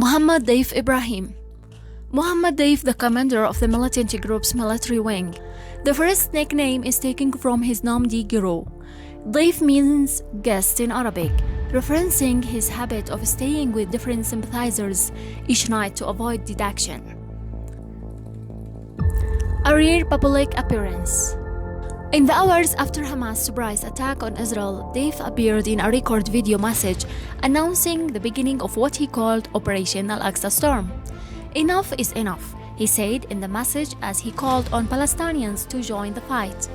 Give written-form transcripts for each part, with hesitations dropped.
Mohammed Deif Ibrahim. Mohammed Deif, the commander of the militant group's military wing. The first nickname is taken from his nom de guerre. Deif means guest in Arabic, referencing his habit of staying with different sympathizers each night to avoid detection. A rare public appearance. In the hours after Hamas' surprise attack on Israel, Deif appeared in a record video message announcing the beginning of what he called Operation Al-Aqsa Storm. Enough is enough, he said in the message as he called on Palestinians to join the fight.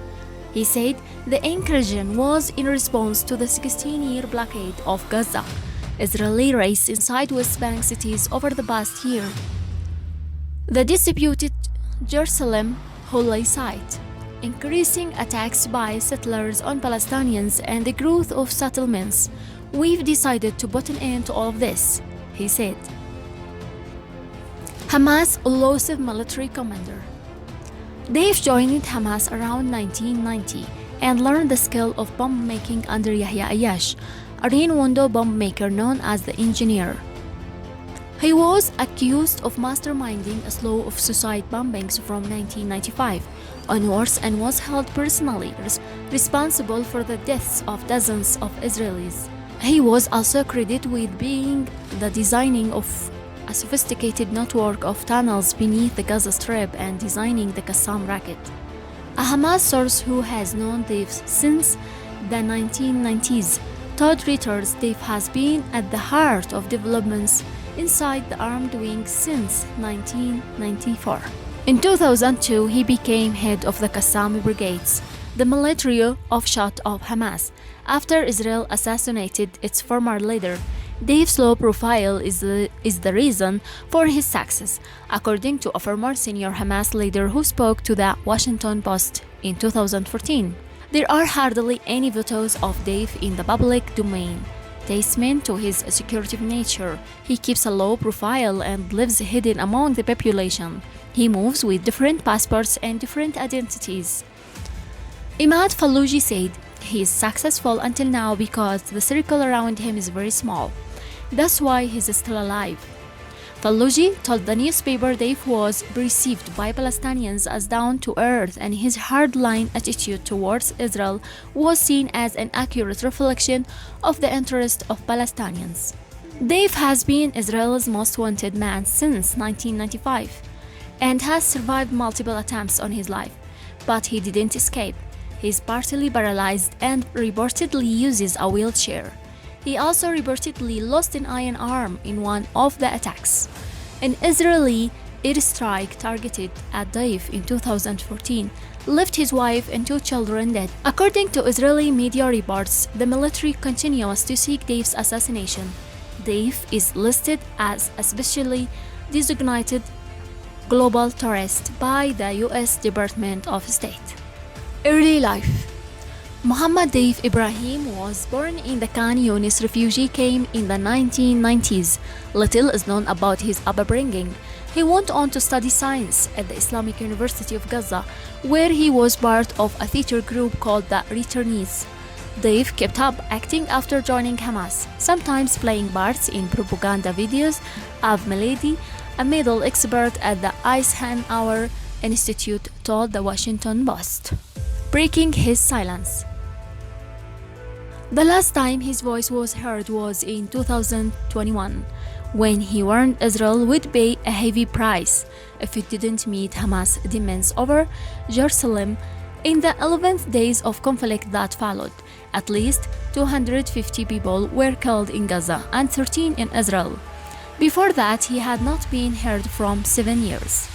He said the incursion was in response to the 16-year blockade of Gaza, Israeli raids inside West Bank cities over the past year, the disputed Jerusalem holy site, increasing attacks by settlers on Palestinians and the growth of settlements. We've decided to put an end to all of this, he said. Hamas' elusive military commander. Deif joined Hamas around 1990 and learned the skill of bomb making under Yahya Ayash, a renowned bomb maker known as the Engineer. He was accused of masterminding a slew of suicide bombings from 1995 onwards and was held personally responsible for the deaths of dozens of Israelis. He was also credited with being the designing of a sophisticated network of tunnels beneath the Gaza Strip and designing the Qassam rocket. A Hamas source who has known Deif since the 1990s told Reuters Deif has been at the heart of developments inside the armed wing since 1994. In 2002, he became head of the Qassam Brigades, the military offshoot of Hamas, after Israel assassinated its former leader. Deif's low profile is the reason for his success, according to a former senior Hamas leader who spoke to the Washington Post in 2014. There are hardly any photos of Deif in the public domain. Testament to his secretive nature, he keeps a low profile and lives hidden among the population. He moves with different passports and different identities. Imad Fallouji said, he is successful until now because the circle around him is very small. That's why he's still alive. Fallouji told the newspaper Deif was perceived by Palestinians as down-to-earth and his hardline attitude towards Israel was seen as an accurate reflection of the interest of Palestinians. Deif has been Israel's most wanted man since 1995 and has survived multiple attempts on his life, but he didn't escape. He is partly paralyzed and reportedly uses a wheelchair. He also reportedly lost an iron arm in one of the attacks. An Israeli airstrike targeted at Deif in 2014 left his wife and 2 children dead. According to Israeli media reports, the military continues to seek Deif's assassination. Deif is listed as a specially designated global terrorist by the U.S. Department of State. Early life. Mohammed Deif Ibrahim was born in the Khan Yunis refugee camp in the 1990s. Little is known about his upbringing. He went on to study science at the Islamic University of Gaza, where he was part of a theater group called the Returnees. Deif kept up acting after joining Hamas, sometimes playing parts in propaganda videos. Av Meledi, a middle expert at the Eisenhower Institute, told the Washington Post. Breaking his silence. The last time his voice was heard was in 2021, when he warned Israel would pay a heavy price if it didn't meet Hamas' demands over Jerusalem. In the 11th days of conflict that followed, at least 250 people were killed in Gaza and 13 in Israel. Before that, he had not been heard from 7 years.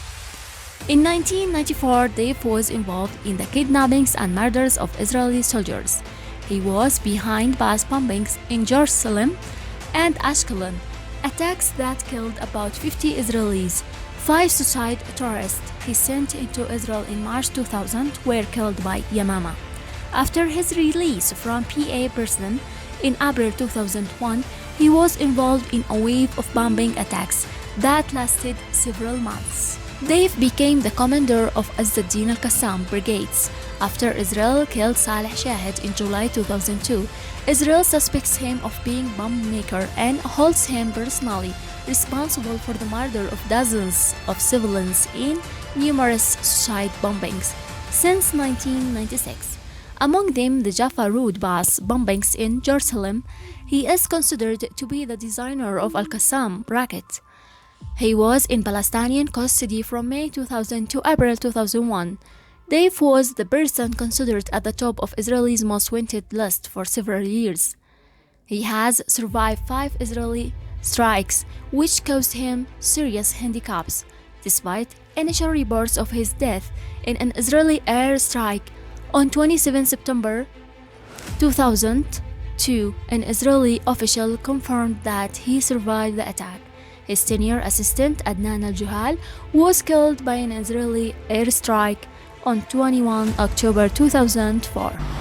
In 1994, Deif was involved in the kidnappings and murders of Israeli soldiers. He was behind mass bombings in Jerusalem and Ashkelon, attacks that killed about 50 Israelis. 5 suicide tourists he sent into Israel in March 2000 were killed by Yamama. After his release from PA prison in April 2001, he was involved in a wave of bombing attacks that lasted several months. Deif became the commander of Azz-ad-Din al-Qassam brigades after Israel killed Saleh Shahid in July 2002. Israel suspects him of being bomb maker and holds him personally responsible for the murder of dozens of civilians in numerous suicide bombings since 1996. Among them, the Jaffa Road bus bombings in Jerusalem. He is considered to be the designer of Al-Qassam racket. He was in Palestinian custody from May 2000 to April 2001. Deif was the person considered at the top of Israel's most wanted list for several years. He has survived 5 Israeli strikes, which caused him serious handicaps, despite initial reports of his death in an Israeli air strike on 27 September 2002. An Israeli official confirmed that he survived the attack. His senior assistant, Adnan al-Juhal, was killed by an Israeli airstrike on 21 October 2004.